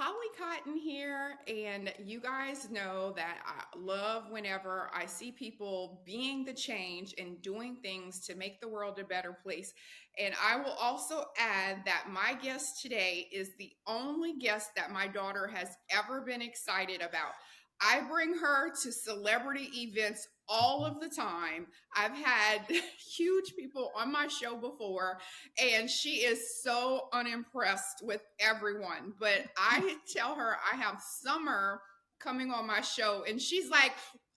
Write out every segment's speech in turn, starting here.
Holly Cotton here, and you guys know that I love whenever I see people being the change and doing things to make the world a better place. And I will also add that my guest today is the only guest that my daughter has ever been excited about. I bring her to celebrity events all of the time. I've had huge people on my show before, and she is so unimpressed with everyone. But I tell her I have Summer coming on my show, and she's like,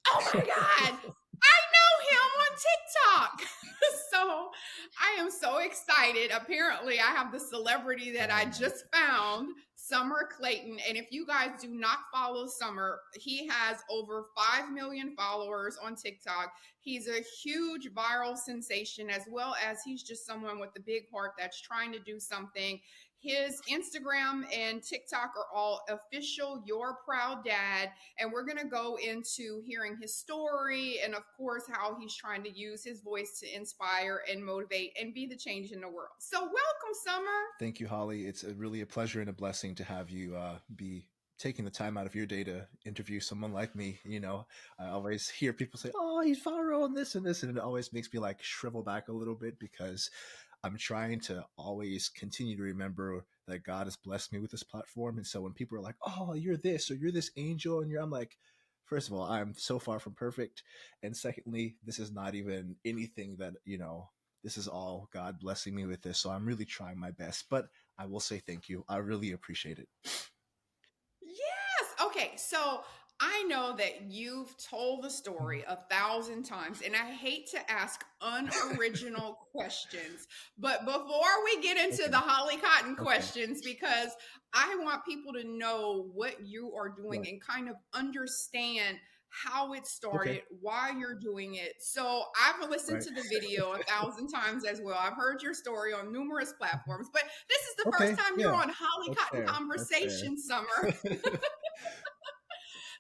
"Oh my God, I know him on TikTok." So I am so excited. Apparently, I have the celebrity that I Oh my just found, Summer Clayton. And if you guys do not follow Summer, he has over 5 million followers on TikTok. He's a huge viral sensation, as well as he's just someone with a big heart that's trying to do something. His Instagram and TikTok are all official Your Proud Dad. And we're going to go into hearing his story and, of course, how he's trying to use his voice to inspire and motivate and be the change in the world. So, welcome, Summer. Thank you, Holly. It's really a pleasure and a blessing to have you be taking the time out of your day to interview someone like me. I always hear people say, "Oh, he's viral and this," and it always makes me like shrivel back a little bit because I'm trying to always continue to remember that God has blessed me with this platform. And so when people are like, "Oh, you're this or you're this angel," and I'm like, first of all, I'm so far from perfect, and secondly, this is not even anything that this is all God blessing me with this. So I'm really trying my best. But I will say thank you. I really appreciate it. Yes. Okay. So I know that you've told the story 1,000 times, and I hate to ask unoriginal questions, but before we get into the Okay. Holly Cotton Okay. questions, because I want people to know what you are doing Right. and kind of understand how it Okay. started, why you're doing it. So I've listened Right. to the video 1,000 times as well. I've heard your story on numerous platforms, but this is the first Okay. time you're Yeah. on Holly That's Cotton fair. That's fair. Conversation, Summer.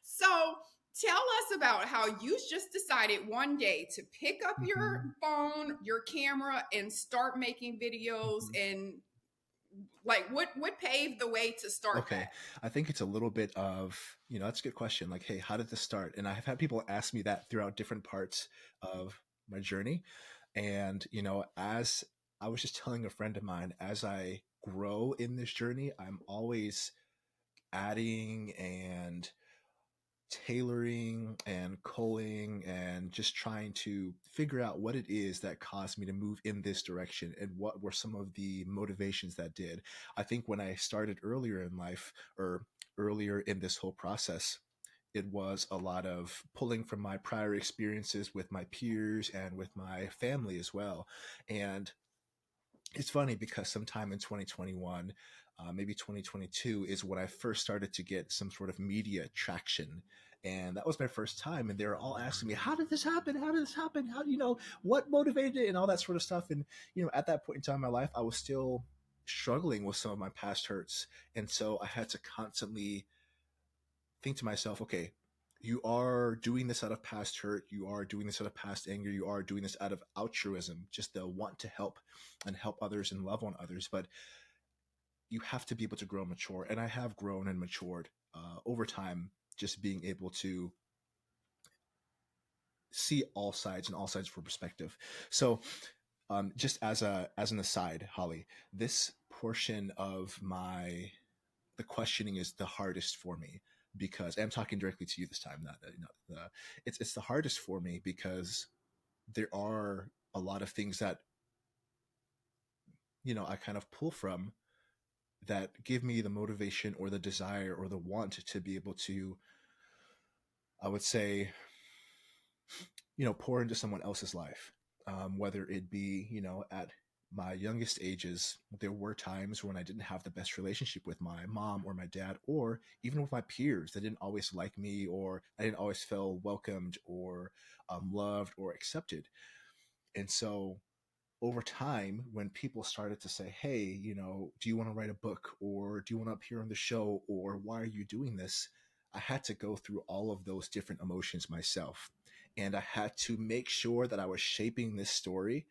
So tell us about how you just decided one day to pick up your hmm phone, your camera, and start making videos, hmm and like what paved the way to start Okay. that? I think it's a little bit of, that's a good question. Like, hey, how did this start? And I've had people ask me that throughout different parts of my journey. And, as I was just telling a friend of mine, as I grow in this journey, I'm always adding and tailoring and culling and just trying to figure out what it is that caused me to move in this direction and what were some of the motivations that did. I think when I started earlier in life or earlier in this whole process, it was a lot of pulling from my prior experiences with my peers and with my family as well. And it's funny because sometime in 2021, maybe 2022 is when I first started to get some sort of media traction. And that was my first time. And they were all asking me, "How did this happen? How did this happen? How, what motivated it?" And all that sort of stuff. And, at that point in time in my life, I was still struggling with some of my past hurts. And so I had to constantly think to myself, okay, you are doing this out of past hurt, you are doing this out of past anger, you are doing this out of altruism, just the want to help and help others and love on others. But you have to be able to grow and mature. And I have grown and matured over time, just being able to see all sides and all sides from perspective. So just as an aside, Holly, this portion of the questioning is the hardest for me because I'm talking directly to you this time. It's the hardest for me because there are a lot of things that I kind of pull from that give me the motivation or the desire or the want to be able to, I would say, pour into someone else's life. Whether it be, at my youngest ages, there were times when I didn't have the best relationship with my mom or my dad, or even with my peers. They didn't always like me, or I didn't always feel welcomed or loved or accepted. And so over time, when people started to say, "Hey, do you want to write a book, or do you want to appear on the show, or why are you doing this?" I had to go through all of those different emotions myself. And I had to make sure that I was shaping this story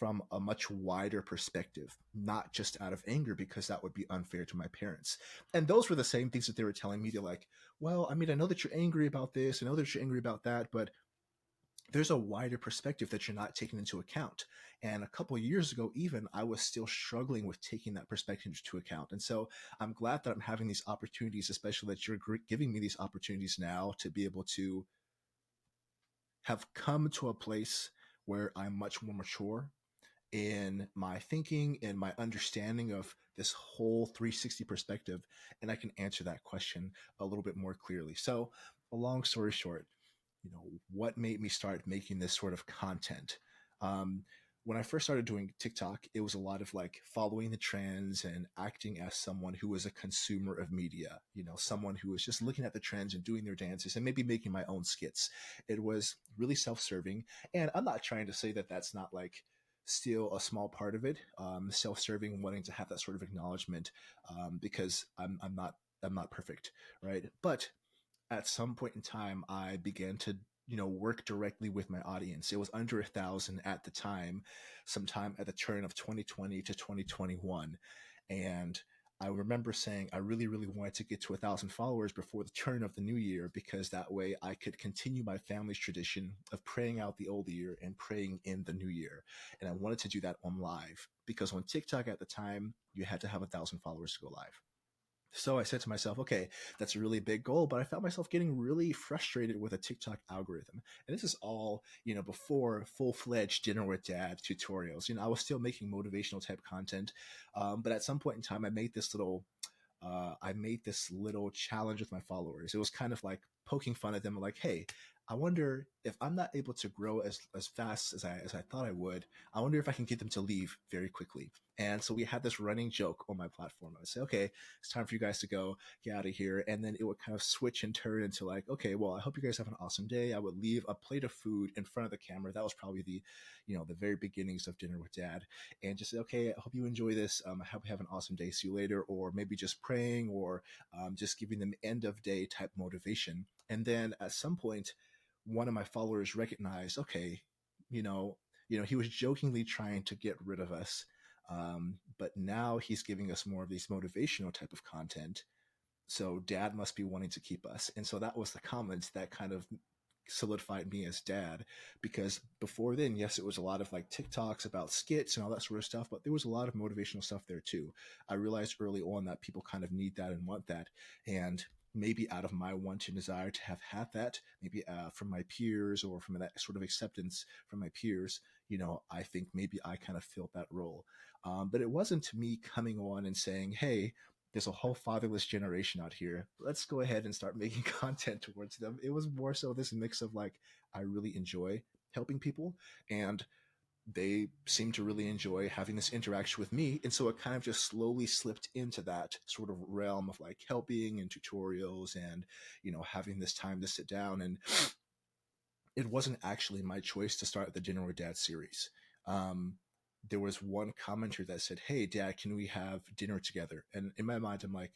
from a much wider perspective, not just out of anger, because that would be unfair to my parents. And those were the same things that they were telling me. They're like, well, I mean, I know that you're angry about this, I know that you're angry about that, but there's a wider perspective that you're not taking into account. And a couple of years ago, even, I was still struggling with taking that perspective into account. And so I'm glad that I'm having these opportunities, especially that you're giving me these opportunities now to be able to have come to a place where I'm much more mature in my thinking and my understanding of this whole 360 perspective. And I can answer that question a little bit more clearly. So, a long story short, what made me start making this sort of content? Um, when I first started doing TikTok, it was a lot of like following the trends and acting as someone who was a consumer of media, someone who was just looking at the trends and doing their dances and maybe making my own skits. It was really self serving. And I'm not trying to say that that's not like still a small part of it, self serving, wanting to have that sort of acknowledgement, because I'm not perfect, right? But at some point in time, I began to, work directly with my audience. It was under 1,000 at the time, sometime at the turn of 2020 to 2021. And I remember saying I really, really wanted to get to 1,000 followers before the turn of the new year, because that way I could continue my family's tradition of praying out the old year and praying in the new year. And I wanted to do that on live, because on TikTok at the time, you had to have 1,000 followers to go live. So I said to myself, okay, that's a really big goal, but I found myself getting really frustrated with a TikTok algorithm. And this is all, before full-fledged Dinner with Dad tutorials. I was still making motivational type content. But at some point in time, I made this little challenge with my followers. It was kind of like poking fun at them, like, hey, I wonder if I'm not able to grow as fast as I thought I would, I wonder if I can get them to leave very quickly. And so we had this running joke on my platform. I would say, okay, it's time for you guys to go, get out of here. And then it would kind of switch and turn into like, okay, well, I hope you guys have an awesome day. I would leave a plate of food in front of the camera. That was probably the very beginnings of Dinner with Dad. And just say, okay, I hope you enjoy this. I hope you have an awesome day. See you later. Or maybe just praying, or just giving them end of day type motivation. And then at some point, one of my followers recognized, okay, he was jokingly trying to get rid of us. But now he's giving us more of these motivational type of content. So dad must be wanting to keep us. And so that was the comments that kind of solidified me as dad, because before then, yes, it was a lot of like TikToks about skits and all that sort of stuff, but there was a lot of motivational stuff there too. I realized early on that people kind of need that and want that. And maybe out of my want and desire to have had that, maybe from my peers, or from that sort of acceptance from my peers, I think maybe I kind of filled that role. But it wasn't me coming on and saying, hey, there's a whole fatherless generation out here, let's go ahead and start making content towards them. It was more so this mix of like, I really enjoy helping people, and they seem to really enjoy having this interaction with me. And so it kind of just slowly slipped into that sort of realm of like helping and tutorials and, having this time to sit down. And it wasn't actually my choice to start the Dinner with Dad series. There was one commenter that said, hey, Dad, can we have dinner together? And in my mind, I'm like,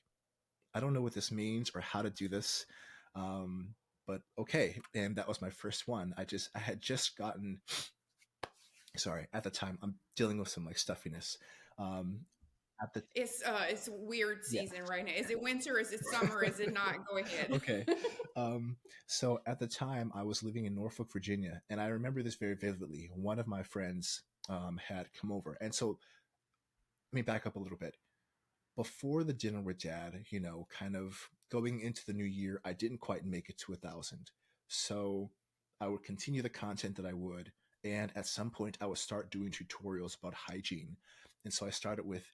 I don't know what this means or how to do this. But okay. And that was my first one. I had just gotten, sorry, at the time, I'm dealing with some like stuffiness. Um, at the It's weird Yeah. season right now. Is it winter? Is it summer? Is it not? Go ahead. Okay. So at the time, I was living in Norfolk, Virginia, and I remember this very vividly. One of my friends had come over, and so let me back up a little bit. Before the Dinner with Dad, kind of going into the new year, I didn't quite make it to 1,000. So I would continue the content that I would. And at some point, I would start doing tutorials about hygiene. And so I started with,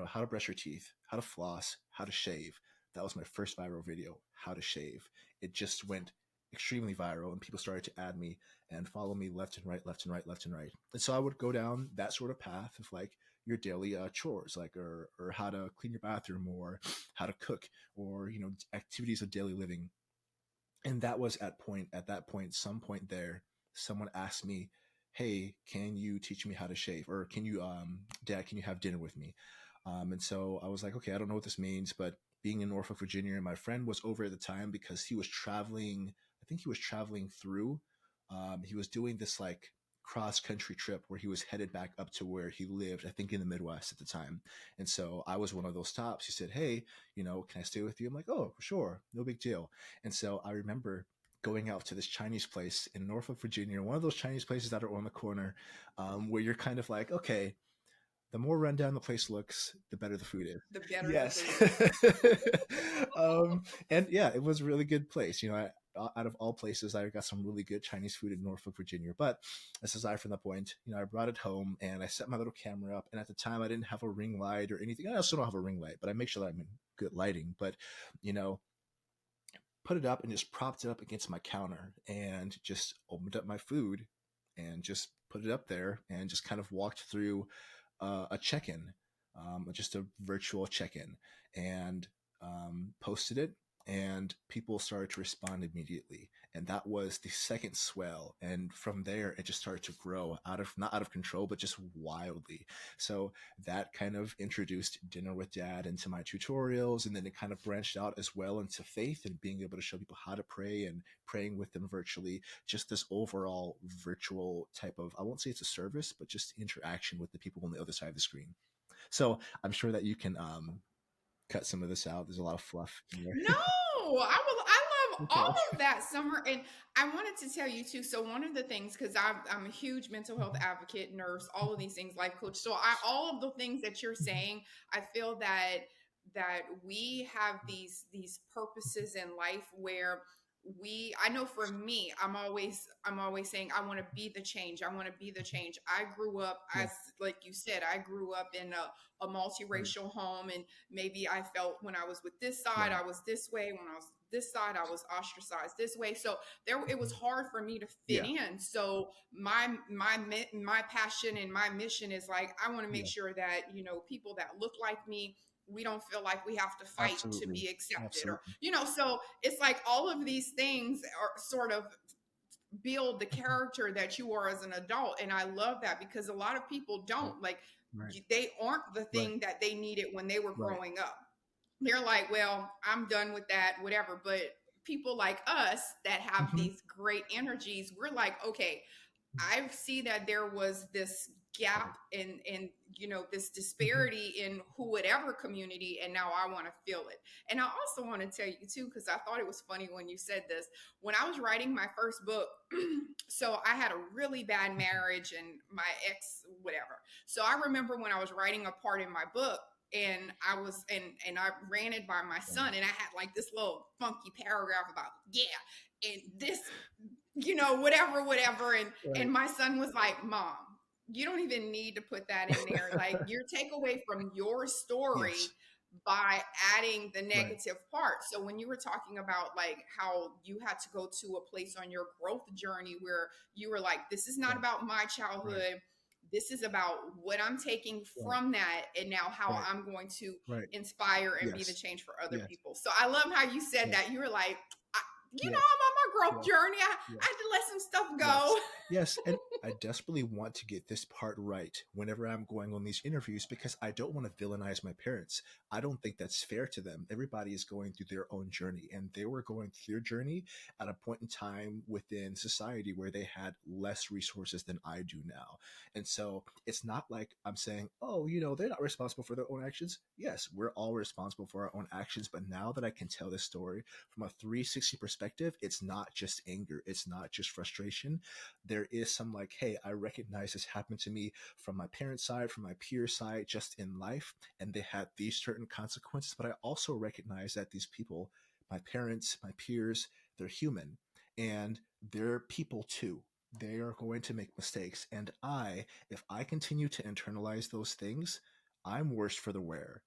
how to brush your teeth, how to floss, how to shave. That was my first viral video, how to shave. It just went extremely viral, and people started to add me and follow me left and right, left and right, left and right. And so I would go down that sort of path of like, your daily chores, like or how to clean your bathroom, or how to cook, or activities of daily living. And that was at that point, some point there, someone asked me, hey, can you teach me how to shave, or can you dad, can you have dinner with me? And so I was like, okay, I don't know what this means, but being in Norfolk, Virginia, and my friend was over at the time because he was traveling. I think he was traveling through. He was doing this like cross country trip where he was headed back up to where he lived, I think in the Midwest at the time. And so I was one of those stops. He said, "Hey, can I stay with you?" I'm like, "Oh, sure, no big deal." And so I remember going out to this Chinese place in Norfolk, Virginia, one of those Chinese places that are on the corner, where you're kind of like, okay, the more rundown the place looks, the better the food is. The better the Yes. food. And yeah, it was a really good place. Out of all places, I got some really good Chinese food in Norfolk, Virginia. But that's aside from the point. I brought it home and I set my little camera up. And at the time, I didn't have a ring light or anything. I also don't have a ring light, but I make sure that I'm in good lighting. But, you know, put it up and just propped it up against my counter and just opened up my food and just put it up there and just kind of walked through a check-in, just a virtual check-in, and posted it. And people started to respond immediately, and that was the second swell. And from there, it just started to grow not out of control, but just wildly. So that kind of introduced Dinner with Dad into my tutorials, and then it kind of branched out as well into faith and being able to show people how to pray and praying with them virtually. Just this overall virtual type of, I won't say it's a service, but just interaction with the people on the other side of the screen. So I'm sure that you can cut some of this out. There's a lot of fluff in there. No, I love Okay. all of that, Summer. And I wanted to tell you too. So one of the things, because I'm a huge mental health Mhm. advocate, nurse, all of Mhm. these things, life coach. So all of the things that you're Mhm. saying, I feel that we have these purposes in life where I know for me, I'm always saying I want to be the change. I want to be the change. I grew up, Yeah. as like you said, I grew up in a Right. multiracial home, and maybe I felt when I was with this side, Right. I was this way. When I was this side, I was ostracized this way. So it was Mhm. hard for me to fit Yeah. in. So my passion and my mission is like, I want to make Yeah. sure that, people that look like me, we don't feel like we have to fight to Absolutely. be accepted, or, Absolutely. so it's like all of these things are sort of build the Mhm. character that you are as an adult. And I love that, because a lot of people Right. don't, like, Right. they aren't the Right. thing that they needed when they were Right. growing up. They're like, well, I'm done with that, whatever. But people like us that have Mhm. these great energies, we're like, okay, Mhm. I see that there was this gap Right. in this Mhm. disparity in whatever community, and now I want to feel it. And I also want to tell you too, because I thought it was funny when you said this. When I was writing my first book, so I had a really bad Mhm. marriage and my ex, whatever. So I remember when I was writing a part in my book, and I ran it by my Right. son, and I had like this little funky paragraph about, yeah, and this, whatever. And Right. my son was like, Mom, you don't even need to put that in there. Like, your takeaway from your Yes. story by adding the Right. negative part. So when you were talking about like how you had to go to a place on your growth journey where you were like, this is not Right. about my Right. childhood. This is about what I'm taking Right. from that, and now how Right. I'm going to Right. inspire and be the Yes. change for other Yes. people. So I love how you said Yes. that. You were like, Yes. I'm on my growth Yes. journey. I Yes. had to let some stuff Yes. go. Yes. And I desperately want to get this part right whenever I'm going on these interviews because I don't want to villainize my parents. I don't think that's fair to them. Everybody is going through their own journey, and they were going through their journey at a point in time within society where they had less resources than I do now. And so it's not like I'm saying, oh, they're not responsible for their own actions. Yes, we're all responsible for our own actions. But now that I can tell this story from a 360 perspective, it's not just anger, it's not just frustration. There is some like, hey, I recognize this happened to me from my parents' side, from my peers' side, just in life, and they had these certain consequences. But I also recognize that these people, my parents, my peers, they're human and they're people too. They are going to make mistakes. And if I continue to internalize those things, I'm worse for the wear.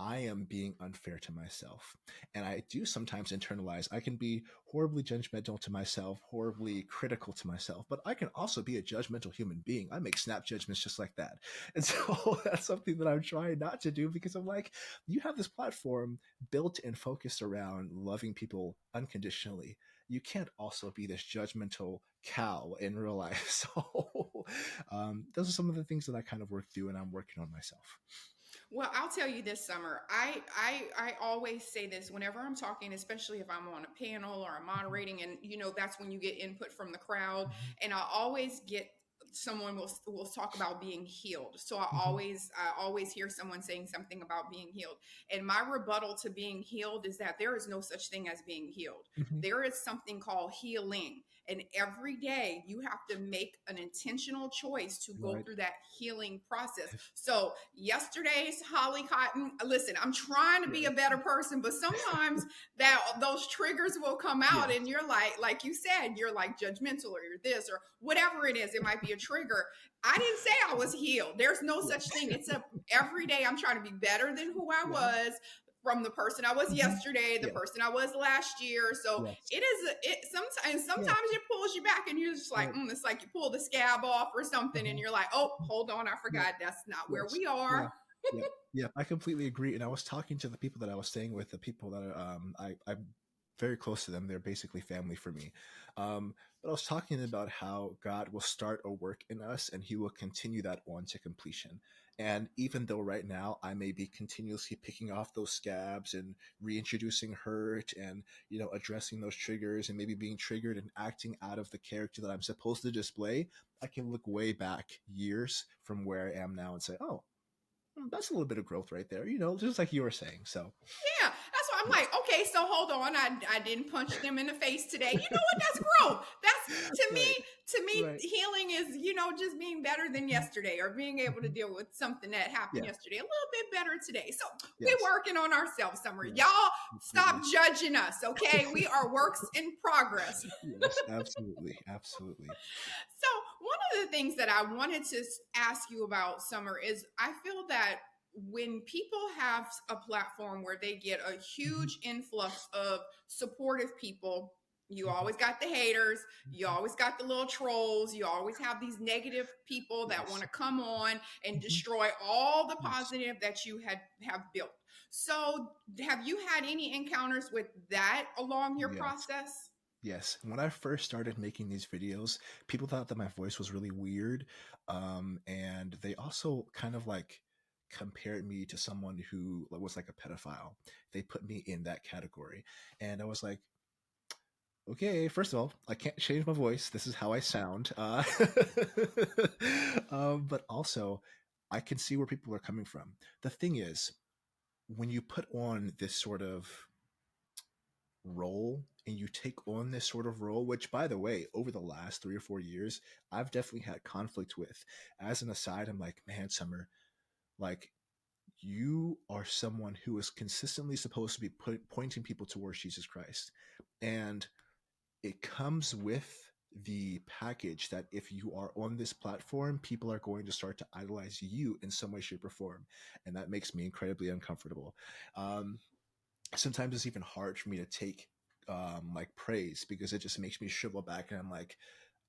I am being unfair to myself. And I do sometimes internalize. I can be horribly judgmental to myself, horribly critical to myself, but I can also be a judgmental human being. I make snap judgments just like that. And so that's something that I'm trying not to do because I'm like, you have this platform built and focused around loving people unconditionally. You can't also be this judgmental cow in real life. So those are some of the things that I kind of work through and I'm working on myself. Well, I'll tell you this, Summer. I always say this whenever I'm talking, especially if I'm on a panel or I'm Mhm. moderating, and that's when you get input from the crowd. Mhm. And I always get someone will talk about being healed. So I Hmm. always hear someone saying something about being healed. And my rebuttal to being healed is that there is no such thing as being healed. Hmm. There is something called healing. And every day you have to make an intentional choice to go Right. through that healing process. So yesterday's Holly Cotton, listen, I'm trying to be a Right. better person, but sometimes that those triggers will come out Yes. and you're like you said, you're like judgmental or you're this or whatever it is. It might be a trigger. I didn't say I was healed. There's no Yeah. such thing. It's a every day I'm trying to be better than who I Yeah. was from the person I was Hmm. yesterday, the Yes. person I was last year. So Yes. it is it Yeah. sometimes it pulls you back and you're just like, Right. it's like you pull the scab off or something and Hmm. you're like, oh, hold on, I Yeah. forgot that's not where Yes. we Yeah. are. Yeah. Yeah. I completely agree. And I was talking to the people that I was staying with, the people that are, I'm very close to them. They're basically family for me. But I was talking about how God will start a work in us and he will continue that on to completion. And even though right now I may be continuously picking off those scabs and reintroducing hurt and, addressing those triggers and maybe being triggered and acting out of the character that I'm supposed to display, I can look way back years from where I am now and say, oh, that's a little bit of growth right there, just like you were saying. So, Yeah, that's why I'm yes. like, okay, so hold on. I didn't punch them in the face today. You know what? That's growth. That's Right, to me, right. healing is, just being better than Mhm, yesterday or being able to mhm. deal with something that happened Yeah, yesterday a little bit better today. So we're yes, working on ourselves, Summer. yes, Y'all stop absolutely. judging us, okay? We are works in progress. Yes, absolutely, absolutely. So, one of the things that I wanted to ask you about, Summer, is I feel that when people have a platform where they get a Mhm, huge influx of supportive people, you mhm, always got the haters, you mhm. always got the little trolls, you always have these negative people that want Yes. to come on and Mhm, destroy all the yes. positive that you have built. So, have you had any encounters with that along your Yes. process? Yes. When I first started making these videos, people thought that my voice was really weird. And they also kind of like compared me to someone who was like a pedophile. They put me in that category. And I was like, okay, first of all, I can't change my voice. This is how I sound. But also, I can see where people are coming from. The thing is, when you put on this sort of role and you take on this sort of role, which by the way, over the last 3 or 4 years, I've definitely had conflict with. As an aside, I'm like, man, Summer, like you are someone who is consistently supposed to be pointing people towards Jesus Christ. And it comes with the package that if you are on this platform, people are going to start to idolize you in some way, shape, or form. And that makes me incredibly uncomfortable. Um, Sometimes it's even hard for me to take like praise because it just makes me shrivel back and I'm like,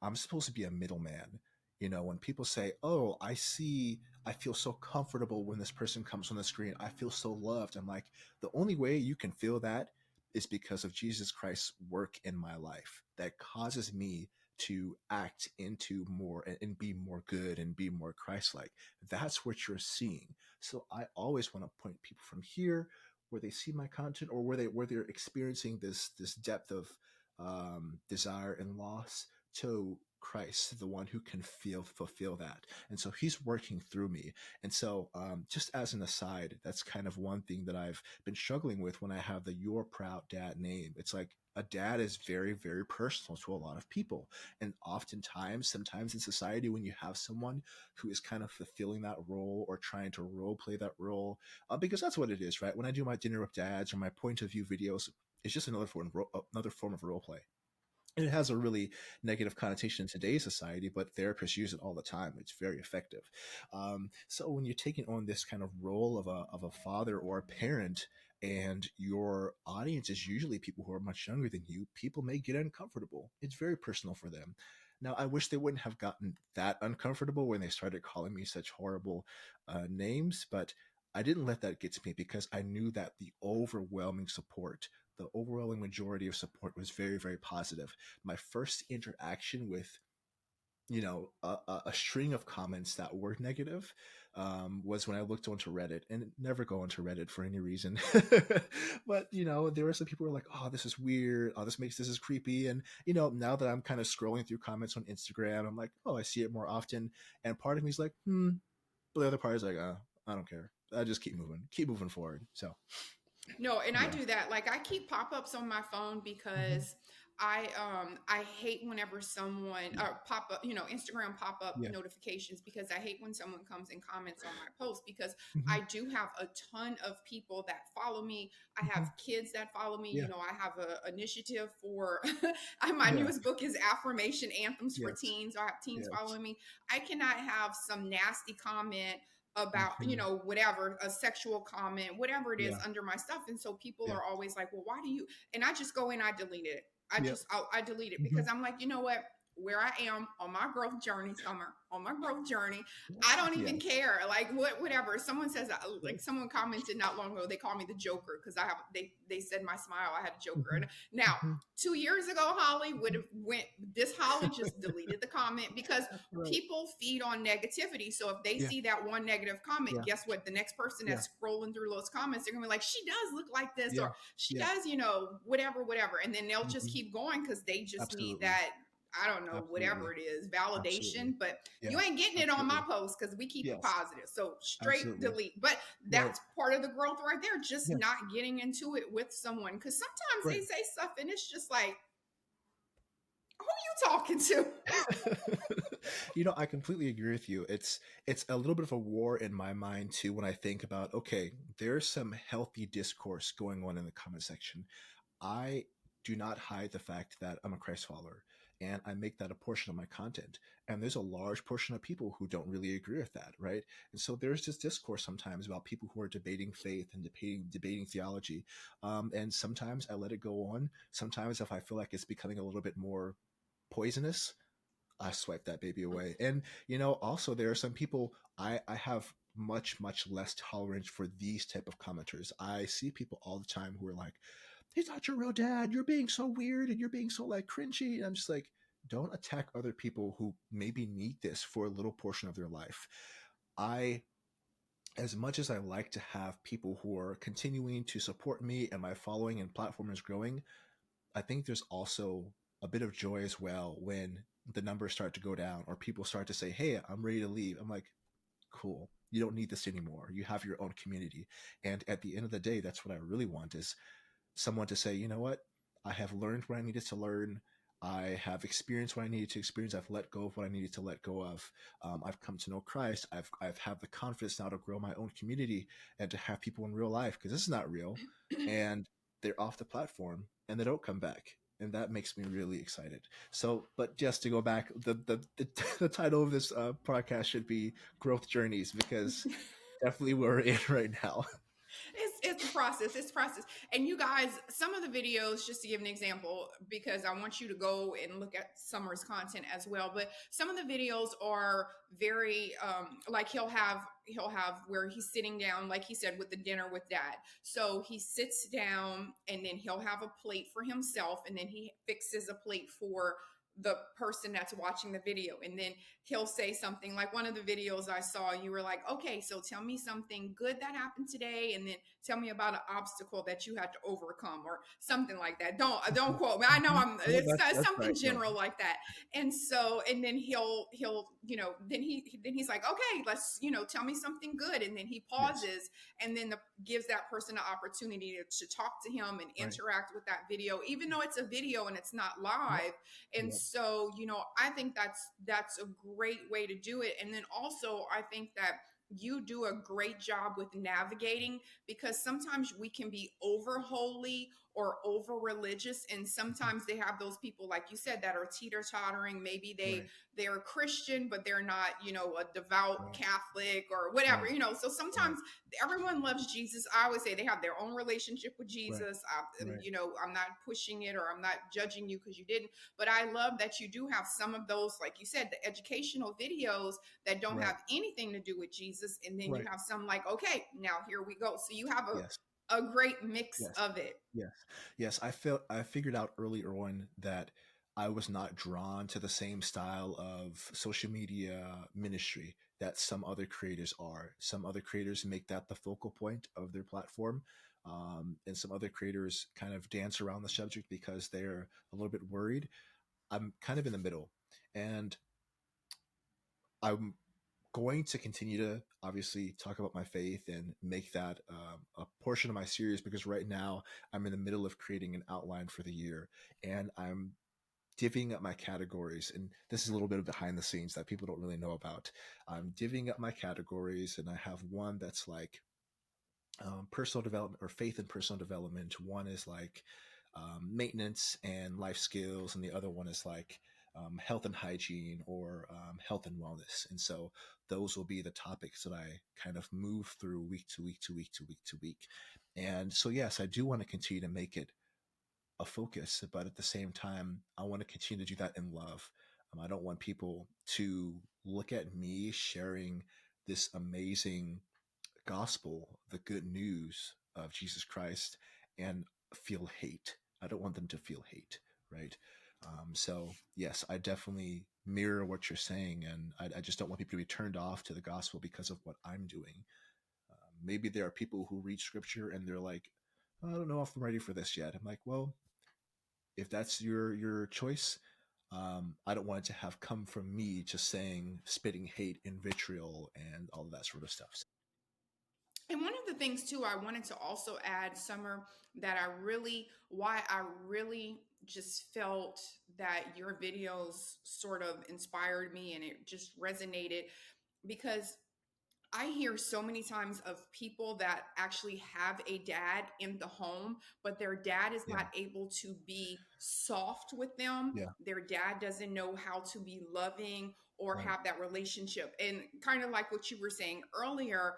I'm supposed to be a middleman. When people say, oh, I feel so comfortable when this person comes on the screen. I feel so loved. I'm like, the only way you can feel that is because of Jesus Christ's work in my life that causes me to act into more and be more good and be more Christ-like. That's what you're seeing. So I always want to point people from here where they see my content or where they're experiencing this depth of desire and loss to Christ, the one who can fulfill that. And so he's working through me. And so just as an aside, that's kind of one thing that I've been struggling with when I have the Your Proud Dad name. It's like a dad is very, very personal to a lot of people. And oftentimes, sometimes in society, when you have someone who is kind of fulfilling that role or trying to role play that role, because that's what it is, right? When I do my dinner with dads or my point of view videos, it's just another form of role play. And it has a really negative connotation in today's society, but therapists use it all the time. It's very effective. So when you're taking on this kind of role of a father or a parent, and your audience is usually people who are much younger than you, people may get uncomfortable. It's very personal for them. Now, I wish they wouldn't have gotten that uncomfortable when they started calling me such horrible names, but I didn't let that get to me because I knew that the overwhelming majority of support was very, very positive. My first interaction with a string of comments that were negative was when I looked onto Reddit, and never go onto Reddit for any reason. But there were some people who were like, "Oh, this is weird. Oh, this is creepy." And now that I'm kind of scrolling through comments on Instagram, I'm like, "Oh, I see it more often." And part of me is like, "Hmm," but the other part is like, I don't care. I just keep moving forward." So No, and I yeah. do that. Like I keep pop-ups on my phone Hmm. because I hate whenever someone pop up, Instagram pop-up Yeah. notifications, because I hate when someone comes and comments on my post, because Hmm. I do have a ton of people that follow me. I have Hmm. kids that follow me. Yeah. I have a initiative for my Yeah. newest book is Affirmation Anthems for Yes. Teens. So I have teens Yes. following me. I cannot have some nasty comment about Hmm. whatever, a sexual comment, whatever it is, Yeah. under my stuff. And so people Yeah. are always like, well, why do you? And I just go in, I delete it. Yeah. I delete it, Hmm. because I'm like, you know what, where I am on my growth journey, Summer, on my growth journey, I don't even Yes. care. Like whatever someone says, like Yes. someone commented not long ago, they call me the Joker because I have they said my smile, I had a Joker. Hmm. And now Hmm. 2 years ago, Holly would Hmm. have went, this Holly just deleted the comment, because That's right. people feed on negativity. So if they Yeah. see that one negative comment, Yeah. guess what? The next person Yeah. that's scrolling through those comments, they're gonna be like, she does look like this, Yeah. or she Yeah. does, whatever, whatever. And then they'll just Hmm. keep going because they just need Absolutely. that, I don't know, Absolutely. whatever it is, Absolutely. validation. But you Yeah. ain't getting it on my Absolutely. post because we keep it Yes. positive. So straight Absolutely. delete. But Right. that's part of the growth right there. Just Yeah. not getting into it with someone. Because sometimes Right. they say stuff and it's just like, who you talking to? I completely agree with you. It's a little bit of a war in my mind too when I think about, okay, there's some healthy discourse going on in the comment section. I do not hide the fact that I'm a Christ follower, and I make that a portion of my content. And there's a large portion of people who don't really agree with that, right? And so there's this discourse sometimes about people who are debating faith and debating theology. And sometimes I let it go on. Sometimes if I feel like it's becoming a little bit more poisonous, I swipe that baby away. And also there are some people, I have much less tolerance for these type of commenters. I see people all the time who are like, "He's not your real dad. You're being so weird and you're being so like cringy." And I'm just like, don't attack other people who maybe need this for a little portion of their life. I As much as I like to have people who are continuing to support me and my following and platform is growing, I think there's also a bit of joy as well when the numbers start to go down or people start to say, "Hey, I'm ready to leave." I'm like, cool. You don't need this anymore. You have your own community. And at the end of the day, that's what I really want, is someone to say, "You know what? I have learned what I needed to learn. I have experienced what I needed to experience. I've let go of what I needed to let go of. I've come to know Christ. I've have the confidence now to grow my own community and to have people in real life, because this is not real." And they're off the platform and they don't come back. And that makes me really excited. So, but just to go back, the title of this podcast should be Growth Journeys, because definitely we're in right now. It's a process. It's a process. And you guys, some of the videos, just to give an example, because I want you to go and look at Summer's content as well. But some of the videos are very like he'll have where he's sitting down, like he said, with the dinner with dad. So he sits down and then he'll have a plate for himself, and then he fixes a plate for the person that's watching the video. And then he'll say something like, one of the videos I saw, you were like, okay, so tell me something good that happened today, and then tell me about an obstacle that you had to overcome, or something like that. Don't quote me. I know Mhm. I'm No, it's not that's something right. No. general like that. And so, and then he'll then he's like, okay, let's tell me something good. And then he Yes. pauses, and then gives that person an opportunity to talk to him and Right. interact with that video, even though it's a video and it's not Yep. live. And Yep. so, I think that's a great way to do it. And then also, I think that you do a great job with navigating, because sometimes we can be over holy or over religious, and Mhm. sometimes they have those people, like you said, that are teeter tottering. Maybe Right. they're a Christian, but they're not a devout Right. Catholic or whatever. Right. So Right. sometimes everyone loves Jesus. I always say they have their own relationship with Right. Jesus. Right. I'm not pushing it, or I'm not judging you because you didn't. But I love that you do have some of those, like you said, the educational videos that don't Right. have anything to do with Jesus. And then you Right. have some like, okay, now here we go. So you have Yes. a great mix Yes. of it. Yes. Yes. I figured out earlier on that I was not drawn to the same style of social media ministry that some other creators are. Some other creators make that the focal point of their platform. And some other creators kind of dance around the subject because they're a little bit worried. I'm kind of in the middle. And I'm going to continue to obviously talk about my faith and make that a portion of my series, because right now I'm in the middle of creating an outline for the year, and I'm divvying up my categories. And this is a little bit of behind the scenes that people don't really know about. I'm divvying up my categories, and I have one that's like personal development or faith and personal development. One is like maintenance and life skills, and the other one is like health and hygiene, or health and wellness. And so those will be the topics that I kind of move through week to week to week to week to week. And so, yes, I do want to continue to make it a focus, but at the same time, I want to continue to do that in love. I don't want people to look at me sharing this amazing gospel, the good news of Jesus Christ, and feel hate. I don't want them to feel hate, right? So, yes, I definitely mirror what you're saying, and I just don't want people to be turned off to the gospel because of what I'm doing. Maybe there are people who read scripture and they're like, I don't know if I'm ready for this yet. I'm like, well, if that's your choice, I don't want it to have come from me just saying spitting hate and vitriol and all of that sort of stuff. And one of the things too, I wanted to also add, Summer, that why I really just felt that your videos sort of inspired me and it just resonated, because I hear so many times of people that actually have a dad in the home, but their dad is Yeah, not able to be soft with them. yeah, Their dad doesn't know how to be loving or right. have that relationship. And kind of like what you were saying earlier,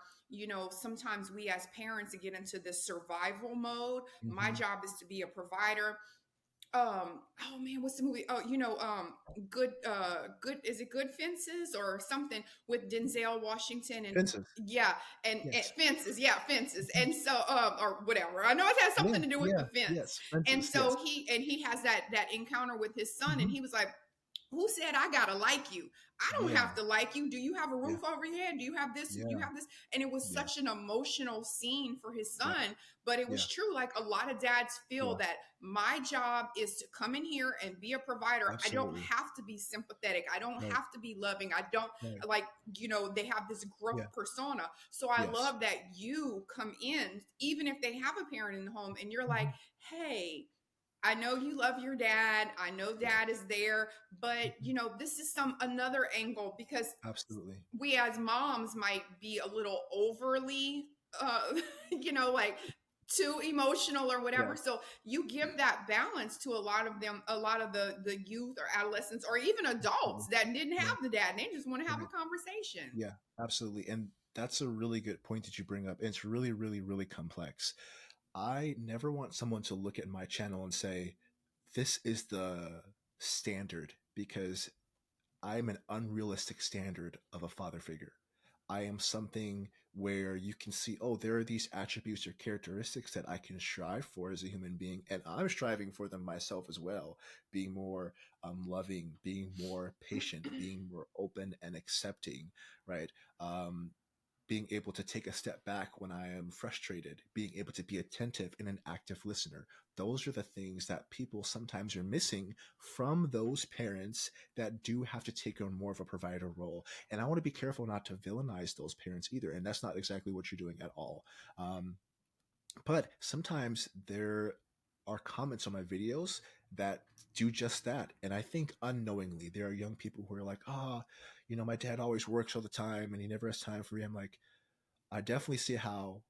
sometimes we as parents get into this survival mode. My Hmm. job is to be a provider. Oh man, what's the movie? Oh, good, is it Good Fences or something with Denzel Washington? And Fences. yeah, and Yes. fences, yeah, fences. Mhm. And so or whatever, I know it has Yeah, something to do with yeah, the fence. yes, And fences. Yes. so he has that encounter with his son, and Hmm. he was like, who said I gotta like you? I don't Yeah, have to like you. Do you have a yeah, roof over your head? Do you have this? Do you yeah, have this? And it was yeah, such an emotional scene for his yeah, son. But it yeah, was true. Like a lot of dads feel yeah. that my job is to come in here and be a provider. I don't Absolutely. have to be sympathetic. I don't Right, have to be loving. I don't right. like, they have this gruff Yeah, persona. So I yes. love that you come in, even if they have a parent in the home, and you're like, Hmm. hey, I know you love your dad. I know Yeah. dad is there, but Hmm. this is another angle, because Absolutely. we as moms might be a little overly, like too emotional or Yeah. whatever. So you give that balance to a lot of them, a lot of the youth or adolescents or even Absolutely. adults that didn't Yeah. have the dad and they just want to have Right. a conversation. Yeah. Absolutely. And that's a really good point that you bring up. It's really, really, really complex. I never want someone to look at my channel and say, this is the standard, because I'm an unrealistic standard of a father figure. I am something where you can see, oh, there are these attributes or characteristics that I can strive for as a human being, and I'm striving for them myself as well. Being more loving, being more patient, being more open and accepting, right? Um, Being able to take a step back when I am frustrated, being able to be attentive and an active listener. Those are the things that people sometimes are missing from those parents that do have to take on more of a provider role. And I want to be careful not to villainize those parents either. And that's not exactly what you're doing at all. Um, but sometimes there are comments on my videos that do just that. And I think unknowingly, there are young people who are like, my dad always works all the time and he never has time for me. I'm like, I definitely see how,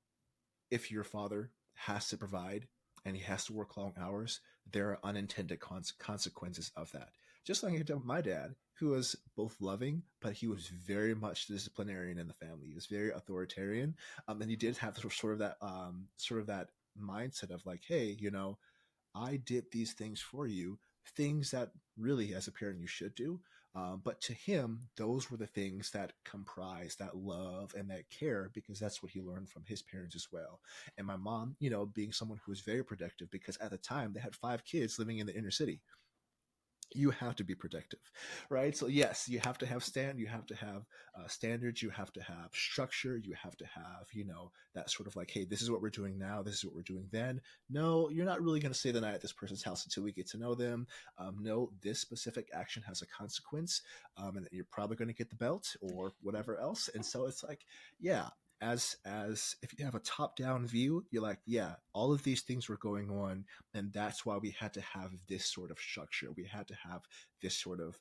if your father has to provide and he has to work long hours, there are unintended consequences of that. Just like I did with my dad, who was both loving, but he was very much disciplinarian in the family. He was very authoritarian, and he did have sort of that mindset of like, hey, I did these things for you, things that really, as a parent, you should do. But to him, those were the things that comprise that love and that care, because that's what he learned from his parents as well. And my mom, being someone who was very protective, because at the time they had 5 kids living in the inner city. you have to be protective, right? So yes, you have to have you have to have standards, you have to have structure, you have to have, that sort of like, hey, this is what we're doing now, this is what we're doing then. No, you're not really going to stay the night at this person's house until we get to know them. No, this specific action has a consequence, and you're probably going to get the belt or whatever else. And so it's like, yeah, as if you have a top down view, you're like, yeah, all of these things were going on, and that's why we had to have this sort of structure. We had to have this sort of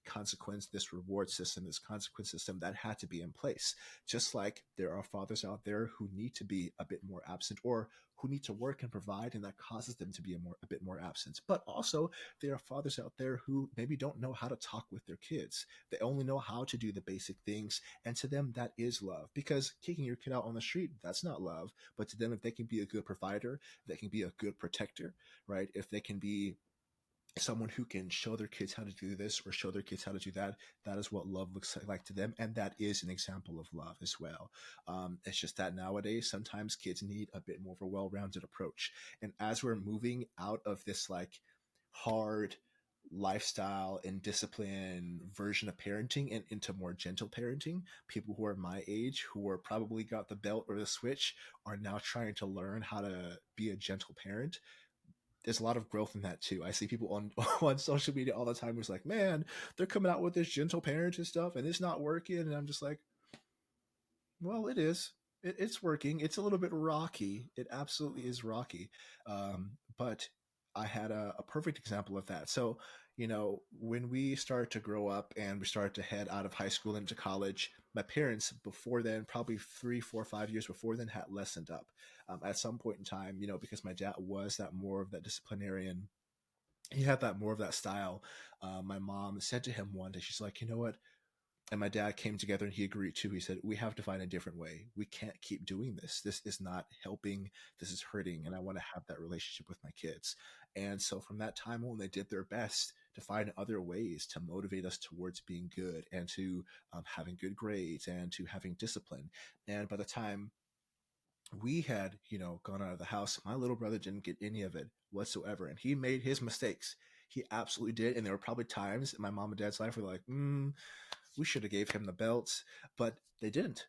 consequence, this reward system, this consequence system that had to be in place. Just like there are fathers out there who need to be a bit more absent, or who need to work and provide, and that causes them to be a bit more absent. But also, there are fathers out there who maybe don't know how to talk with their kids. They only know how to do the basic things, and to them, that is love. Because kicking your kid out on the street, that's not love. But to them, if they can be a good provider, they can be a good protector, right? If they can be someone who can show their kids how to do this or show their kids how to do that, that is what love looks like to them, and that is an example of love as well. It's just that nowadays sometimes kids need a bit more of a well-rounded approach, and as we're moving out of this like hard lifestyle and discipline version of parenting and into more gentle parenting, people who are my age, who are probably got the belt or the switch, are now trying to learn how to be a gentle parent. There's a lot of growth in that too. I see people on on social media all the time who's like, man, they're coming out with this gentle parenting stuff and it's not working. And I'm just like, well, it is. It's working. It's a little bit rocky. It absolutely is rocky. But I had a perfect example of that. So, when we started to grow up and we started to head out of high school into college, my parents before then, probably 3, 4, 5 years before then, had lessened up. At some point in time, because my dad was that more of that disciplinarian, he had that more of that style. My mom said to him one day, she's like, you know what? And my dad came together and he agreed too. He said, we have to find a different way. We can't keep doing this. This is not helping. This is hurting. And I want to have that relationship with my kids. And so from that time on, they did their best to find other ways to motivate us towards being good and to having good grades and to having discipline. And by the time we had, gone out of the house, my little brother didn't get any of it whatsoever. And he made his mistakes. He absolutely did. And there were probably times in my mom and dad's life where like, we should have gave him the belts, but they didn't.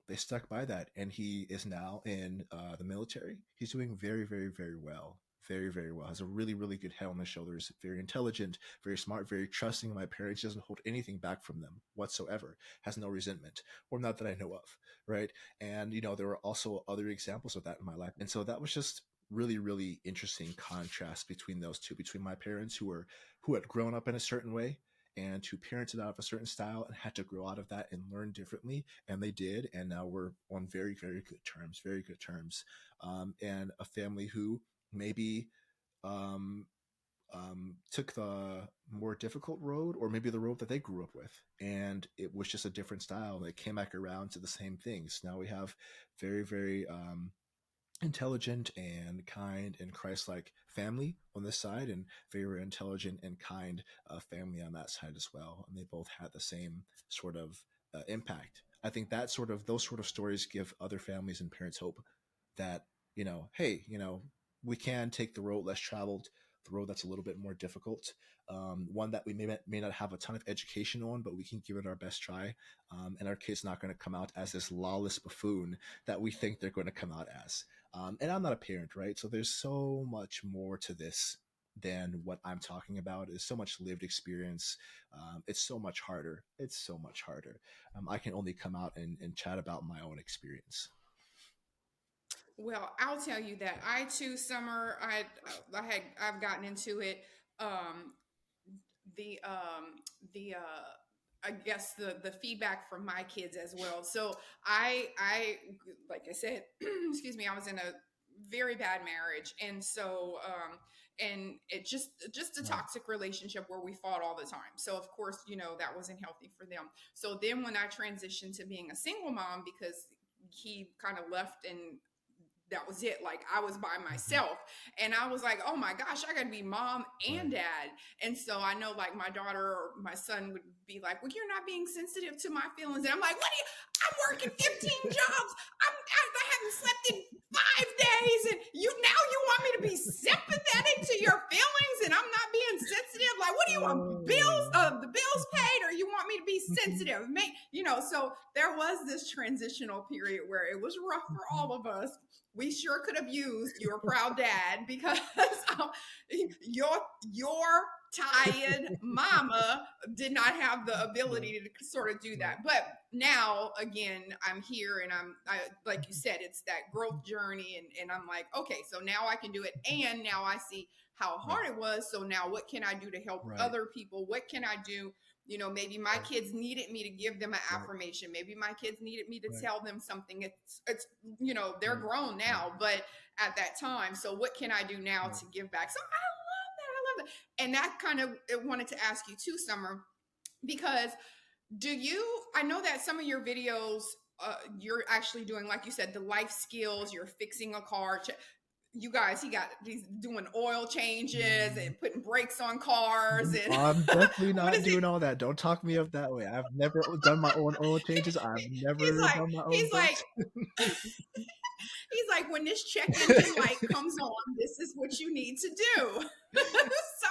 They stuck by that, and he is now in the military. He's doing very, very, very well. Very, very well. Has a really, really good head on his shoulders. Very intelligent, very smart, very trusting of my parents. Doesn't hold anything back from them whatsoever. Has no resentment, or not that I know of, right? And there were also other examples of that in my life, and so that was just really, really interesting contrast between those two. Between my parents who had grown up in a certain way, and who parented out of a certain style and had to grow out of that and learn differently. And they did. And now we're on very, very good terms, very good terms. And a family who maybe um, took the more difficult road, or maybe the road that they grew up with. And it was just a different style. They came back around to the same things. Now we have very, very intelligent and kind and Christ-like family on this side, and very intelligent and kind family on that side as well. And they both had the same sort of impact. I think that those sort of stories give other families and parents hope that, hey, we can take the road less traveled, the road that's a little bit more difficult, one that we may not have a ton of education on, but we can give it our best try. And our kid's not going to come out as this lawless buffoon that we think they're going to come out as. And I'm not a parent, right? So there's so much more to this than what I'm talking about. There's so much lived experience. It's so much harder. It's so much harder. I can only come out and chat about my own experience. Well, I'll tell you that I too, Summer, I've gotten into it. Um, the I guess the feedback from my kids as well. So I like I said, excuse me, I was in a very bad marriage, and so and it just a Right. toxic relationship where we fought all the time. So of course, that wasn't healthy for them. So then when I transitioned to being a single mom, because he kind of left and that was it. Like I was by Mhm. myself, and I was like, oh my gosh, I gotta be mom and Right. dad. And so I know like my daughter or my son would be like, well, you're not being sensitive to my feelings. And I'm like, what are you, I'm working 15 jobs. I haven't slept in 5 days. And now you want me to be sympathetic to your feelings and I'm not being sensitive. Like, what do so there was this transitional period where it was rough for Mhm. all of us. We sure could have used your proud dad because um, your your tired mama did not have the Right, ability to sort of do right. that. But now again, I'm here and I like you Mhm, said, it's that growth journey, and I'm like, okay, so now I can do it, mhm. and now I see how Right, hard it was. So now what can I do to help right, other people? What can I do? Maybe my right, kids needed me to give them an right, affirmation. Maybe my kids needed me to right, tell them something. It's they're right, grown right, now, but at that time, so what can I do now right, to give back? So I love that. And that kind of wanted to ask you too, Summer, because I know that some of your videos, you're actually doing, like you said, the life skills, you're fixing a car. You guys, he's doing oil changes mm. and putting brakes on cars and I'm definitely what not is it? doing all that. Don't talk me up that way. I've never done my own oil changes. I've He's never like, done my own he's like, brakes. he's like, when this check engine light comes on, this is what you need to do. So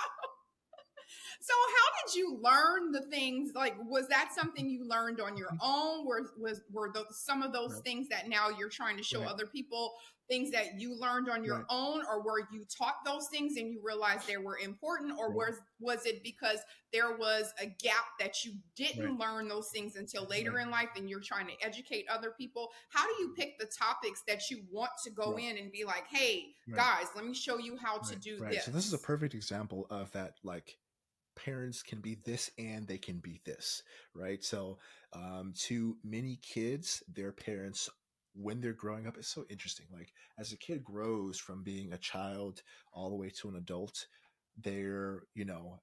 So how did you learn the things? Like, was that something you learned on your own? Were those, some of those Right, things that now you're trying to show right, other people things that you learned on your right, own, or were you taught those things and you realized they were important, or right, was it because there was a gap that you right, didn't learn those things until later right, in life and you're trying to educate other people? How do you pick the topics that you want to go right, in and be like, hey right, guys, let me show you how to right, do right. So this is a this? perfect example of that, like parents can be this and they can be this, right? So to many kids, their parents, when they're growing up, it's so interesting. Like as a kid grows from being a child all the way to an adult, they're,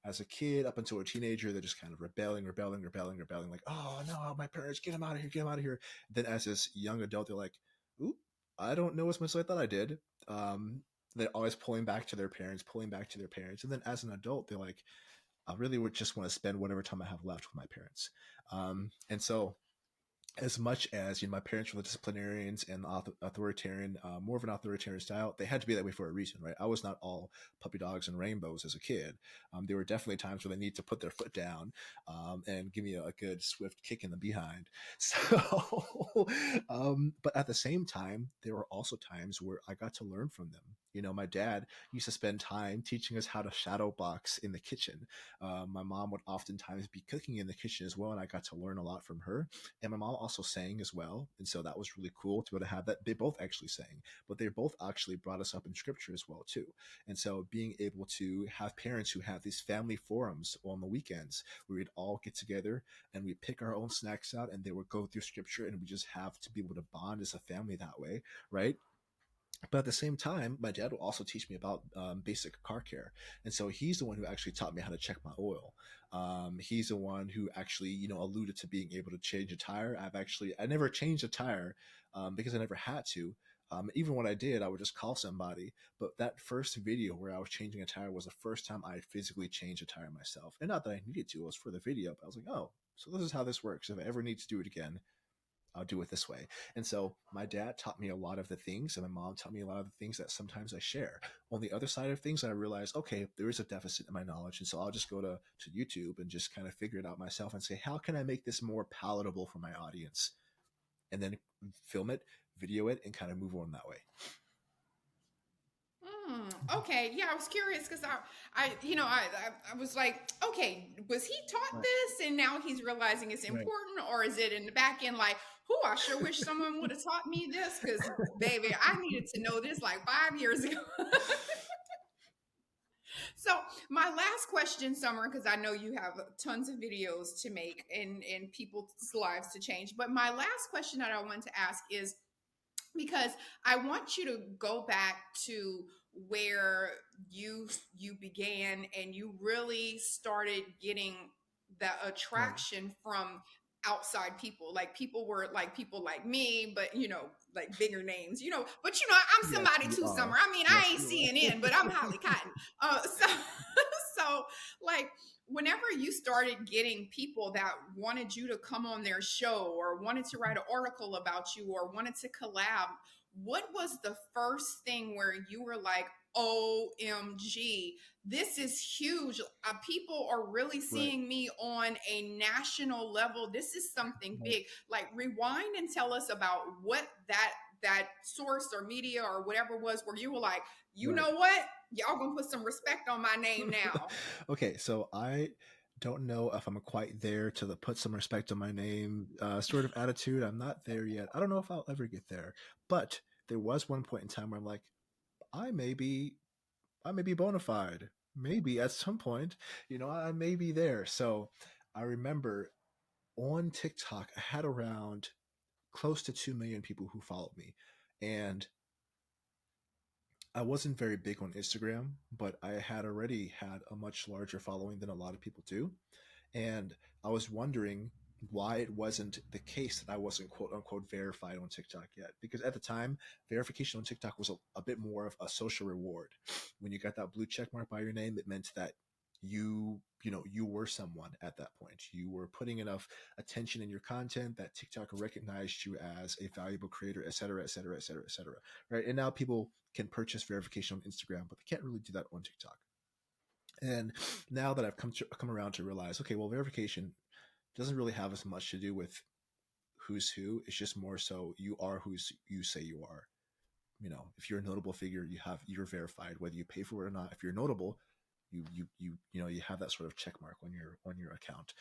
as a kid up until a teenager, they're just kind of rebelling, like, oh no, my parents, get them out of here, get them out of here. Then as this young adult, they're like, oop, I don't know as much as I thought I did. They're always pulling back to their parents, and then as an adult, they're like, I really would just want to spend whatever time I have left with my parents. And so, as much as my parents were the disciplinarians and authoritarian, more of an authoritarian style, they had to be that way for a reason, right? I was not all puppy dogs and rainbows as a kid. There were definitely times where they need to put their foot down and give me a good swift kick in the behind. So, but at the same time, there were also times where I got to learn from them. My dad used to spend time teaching us how to shadow box in the kitchen. My mom would oftentimes be cooking in the kitchen as well, and I got to learn a lot from her. And my mom also sang as well, and so that was really cool to be able to have that. They both actually sang, but they both actually brought us up in scripture as well too. And so being able to have parents who have these family forums on the weekends where we'd all get together and we pick our own snacks out, and they would go through scripture, and we just have to be able to bond as a family that way, right? But at the same time, my dad will also teach me about basic car care, and so he's the one who actually taught me how to check my oil. He's the one who actually, alluded to being able to change a tire. I never changed a tire because I never had to. Even when I did, I would just call somebody. But that first video where I was changing a tire was the first time I physically changed a tire myself, and not that I needed to; it was for the video. But I was like, oh, so this is how this works. If I ever need to do it again, I'll do it this way. And so my dad taught me a lot of the things, and my mom taught me a lot of the things that sometimes I share. On the other side of things, I realized, okay, there is a deficit in my knowledge. And so I'll just go to YouTube and just kind of figure it out myself and say, how can I make this more palatable for my audience? And then film it, video it, and kind of move on that way. Okay, yeah, I was curious because I was like, okay, was he taught Right, this and now he's realizing it's right. important, or is it in the back end like, who I sure wish someone would have taught me this because, baby, I needed to know this like 5 years ago. So my last question, Summer, because I know you have tons of videos to make and people's lives to change, but my last question that I want to ask is because I want you to go back to where you began and you really started getting the Right. attraction from outside people. Like people were like people like me, but like bigger names, but I'm Yes, somebody you too, Summer. are. I mean, Yes, I ain't you are. CNN, but I'm Holly Cotton. So so like whenever you started getting people that wanted you to come on their show or wanted to write an article about you or wanted to collab, what was the first thing where you were like, OMG, this is huge. People are really Right. seeing me on a national level. This is something Right. big. Like, rewind and tell us about what that source or media or whatever was where you were like, you Right. know what? Y'all gonna put some respect on my name now. Okay, so I don't know if I'm quite there to the put some respect on my name sort of attitude. I'm not there yet. I don't know if I'll ever get there. But there was one point in time where I'm like, I may be I may be bona fide. Maybe at some point, I may be there. So I remember on TikTok, I had around close to 2 million people who followed me. And I wasn't very big on Instagram, but I had already had a much larger following than a lot of people do. And I was wondering why it wasn't the case that I wasn't quote unquote verified on TikTok yet. Because at the time, verification on TikTok was a bit more of a social reward. When you got that blue check mark by your name, it meant that you were someone at that point. You were putting enough attention in your content that TikTok recognized you as a valuable creator, et cetera, et cetera, et cetera, et cetera. Right. And now people can purchase verification on Instagram, but they can't really do that on TikTok. And now that I've come around to realize, okay, well, verification doesn't really have as much to do with who's who. It's just more so you are who you say you are. If you're a notable figure, you're verified, whether you pay for it or not. If you're notable, you have that sort of check mark on your account.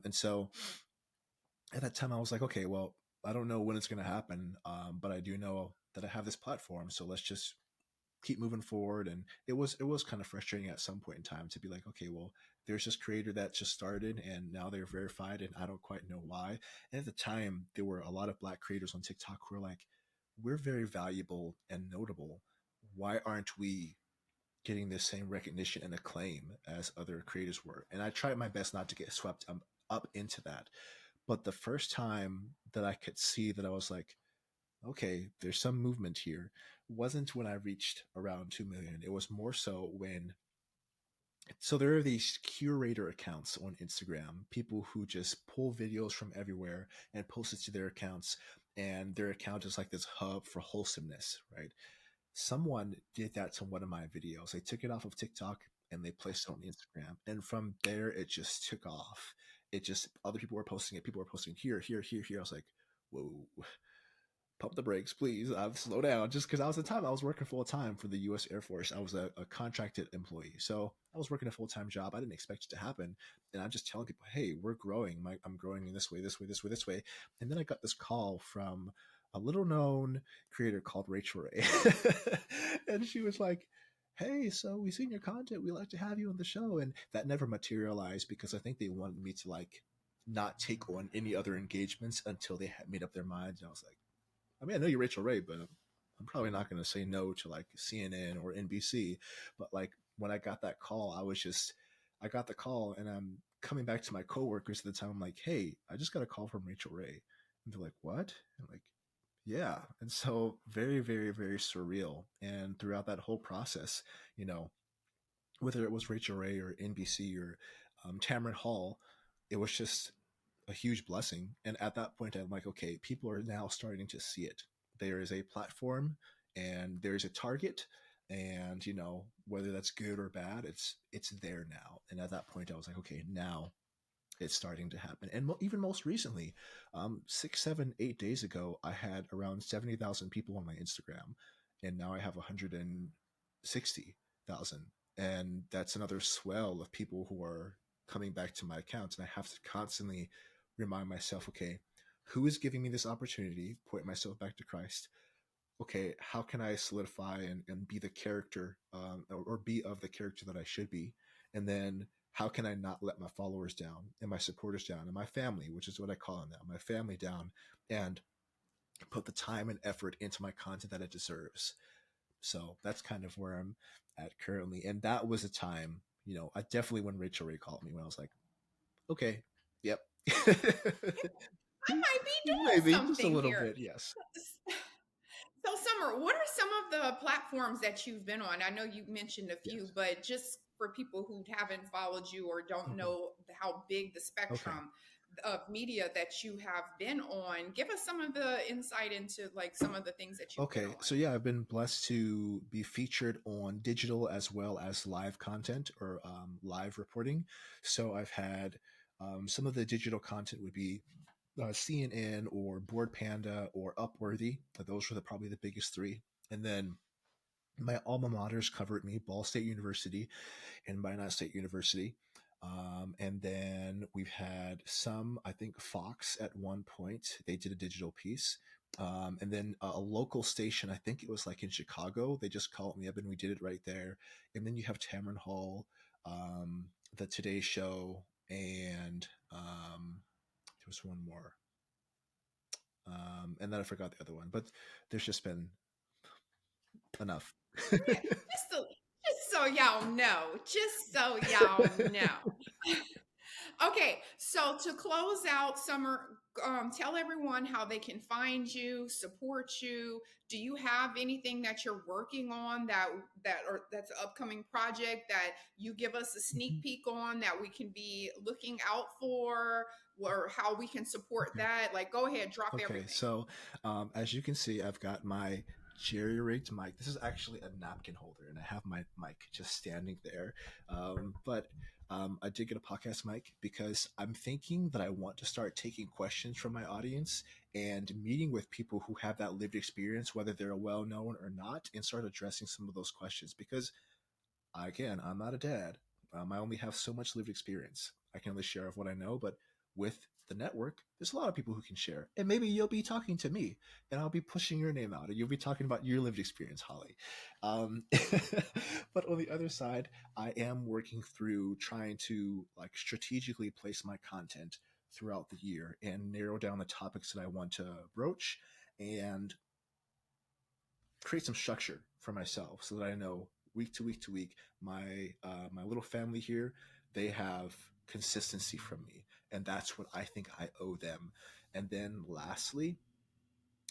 And so at that time, I was like, okay, well, I don't know when it's going to happen, but I do know that I have this platform, so let's just keep moving forward. And it was kind of frustrating at some point in time to be like, okay, well, there's this creator that just started and now they're verified and I don't quite know why. And at the time there were a lot of black creators on TikTok who were like, we're very valuable and notable, why aren't we getting the same recognition and acclaim as other creators were? And I tried my best not to get swept up into that. But the first time that I could see that, I was like, okay, there's some movement here, wasn't when I reached around 2 million. It was more so when, so there are these curator accounts on Instagram, people who just pull videos from everywhere and post it to their accounts. And their account is like this hub for wholesomeness, right? Someone did that to one of my videos. They took it off of TikTok and they placed it on Instagram. And from there, it just took off. It just, other people were posting it. People were posting here, here, here, here. I was like, whoa, pump the brakes, please. Slow down. Just because at the time I was working full time for the U.S. Air Force. I was a contracted employee, so I was working a full time job. I didn't expect it to happen, and I'm just telling people, "Hey, we're growing. I'm growing in this way, this way, this way, this way." And then I got this call from a little known creator called Rachel Ray, and she was like, "Hey, so we've seen your content. We'd like to have you on the show." And that never materialized because I think they wanted me to not take on any other engagements until they had made up their minds. And I was like, I mean, I know you're Rachel Ray, but I'm probably not going to say no to like CNN or NBC. But like when I got that call, I got the call and I'm coming back to my coworkers at the time. I'm like, hey, I just got a call from Rachel Ray. And they're like, what? I'm like, yeah. And so very, very, very surreal. And throughout that whole process, you know, whether it was Rachel Ray or NBC or Tamron Hall, it was just a huge blessing. And at that point, I'm like, okay, people are now starting to see it. There is a platform and there's a target, and whether that's good or bad, it's there now. And at that point, I was like, okay, now it's starting to happen. And even most recently, 6, 7, 8 days ago, I had around 70,000 people on my Instagram, and now I have 160,000. And that's another swell of people who are coming back to my accounts. And I have to constantly remind myself, okay, who is giving me this opportunity? Point myself back to Christ. Okay, how can I solidify and be the character, or be of the character that I should be? And then how can I not let my followers down and my supporters down and my family, which is what I call them now, my family down, and put the time and effort into my content that it deserves? So that's kind of where I'm at currently. And that was a time, I definitely, when Rachel Ray called me, when I was like, okay, yep. I might be doing Maybe just a something little here. bit, yes. So, Summer, what are some of the platforms that you've been on? I know you mentioned a few, Yes. but just for people who haven't followed you or don't Mhm. know how big the Okay. spectrum, of media that you have been on. Give us some of the insight into like some of the things that you've been Okay, on. so yeah, I've been blessed to be featured on digital as well as live content or live reporting. So I've had some of the digital content would be CNN or Board Panda or Upworthy. Those were probably the biggest three. And then my alma maters covered me, Ball State University and Minot State University. And then we've had some, I think Fox at one point, they did a digital piece. And then a local station, I think it was like in Chicago, they just called me up and we did it right there. And then you have Tamron Hall, the Today Show, and there was one more. And then I forgot the other one, but there's just been enough. Yeah, just so y'all know, just so y'all know. Okay, so to close out, Summer, tell everyone how they can find you, support you. Do you have anything that you're working on that's an upcoming project that you give us a sneak Mhm. peek on that we can be looking out for, or how we can support Okay. that? Like, go ahead, drop Okay, everything. so as you can see, I've got my jerry rigged mic. This is actually a napkin holder, and I have my mic just standing there. But I did get a podcast mic because I'm thinking that I want to start taking questions from my audience and meeting with people who have that lived experience, whether they're well known or not, and start addressing some of those questions. Because again, I'm not a dad. I only have so much lived experience. I can only share of what I know, but with the network, there's a lot of people who can share. And maybe you'll be talking to me and I'll be pushing your name out and you'll be talking about your lived experience, Holly. Um, but on the other side, I am working through trying to like strategically place my content throughout the year and narrow down the topics that I want to broach and create some structure for myself so that I know week to week to week my little family here, they have consistency from me, and that's what I think I owe them. And then lastly,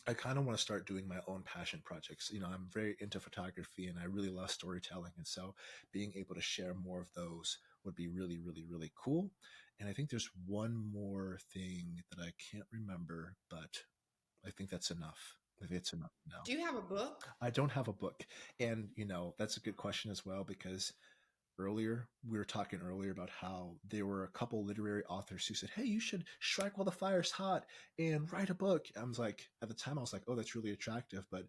I kind of want to start doing my own passion projects. I'm very into photography and I really love storytelling, and so being able to share more of those would be really really really cool. And I think there's one more thing that I can't remember, but I think that's enough. If it's enough now. Do you have a book? I don't have a book. And, that's a good question as well, because we were talking earlier about how there were a couple literary authors who said, hey, you should strike while the fire's hot and write a book. I was like, at the time, I was like, oh, that's really attractive. But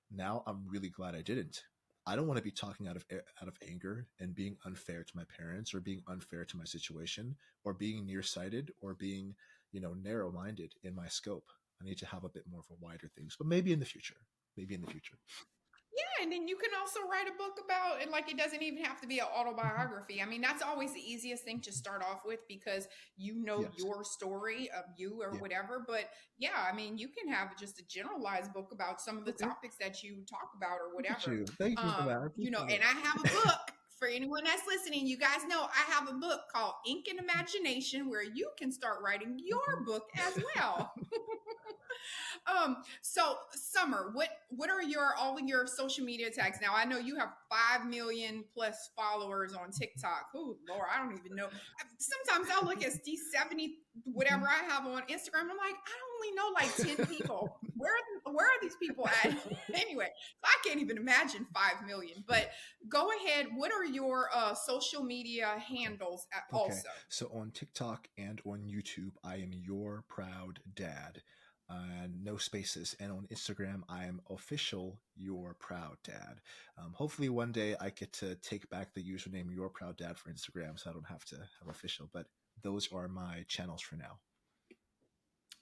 now I'm really glad I didn't. I don't want to be talking out of anger and being unfair to my parents or being unfair to my situation or being nearsighted or being, narrow minded in my scope. I need to have a bit more of a wider things, but maybe in the future. Maybe in the future. Yeah, and then you can also write a book about it. Like, it doesn't even have to be an Mhm. autobiography. I mean, that's always the easiest thing to start off with because you know Yes. your story of you or Yeah. whatever. But yeah, I mean, you can have just a generalized book about some of the Okay. topics that you talk about or Look at whatever. you. Thank you for that. I appreciate And it. I have a book for anyone that's listening. You guys know I have a book called Ink and Imagination where you can start writing your Okay. book as well. So Summer, what are your all of your social media tags now? I know you have 5 million plus followers on TikTok. Oh Lord, I don't even know. Sometimes I look at these 70 whatever Mhm. I have on Instagram. I'm like, I only know like 10 people. Where are these people at? Anyway, so I can't even imagine 5 million. But go ahead. What are your social media Okay. handles Okay. also? So on TikTok and on YouTube, I am your proud dad. No spaces. And on Instagram, I am official your proud dad. Hopefully, one day I get to take back the username your proud dad for Instagram, so I don't have to have official. But those are my channels for now.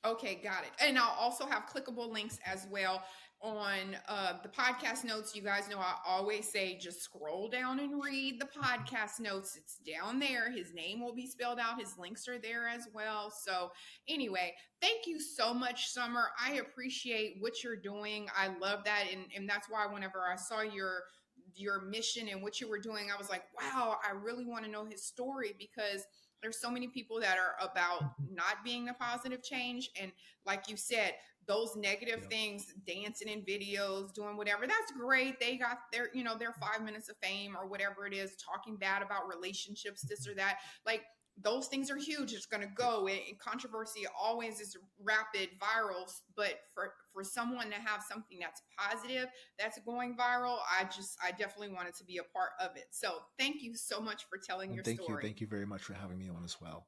Okay, got it. And I'll also have clickable links as well on the podcast notes. You guys know I always say just scroll down and read the podcast notes. It's down there. His name will be spelled out. His links are there as well. So, anyway, thank you so much, Summer. I appreciate what you're doing. I love that. And that's why whenever I saw your mission and what you were doing, I was like, wow, I really want to know his story because there's so many people that are about Mhm. not being the positive change. And like you said, those negative Yep. things, dancing in videos, doing whatever, that's great. They got their 5 minutes of fame or whatever it is, talking bad about relationships, this or Mhm. that. Like, those things are huge. It's going to go. And controversy always is rapid, viral. But for someone to have something that's positive, that's going viral, I definitely wanted to be a part of it. So thank you so much for telling And your story. thank you very much for having me on as well.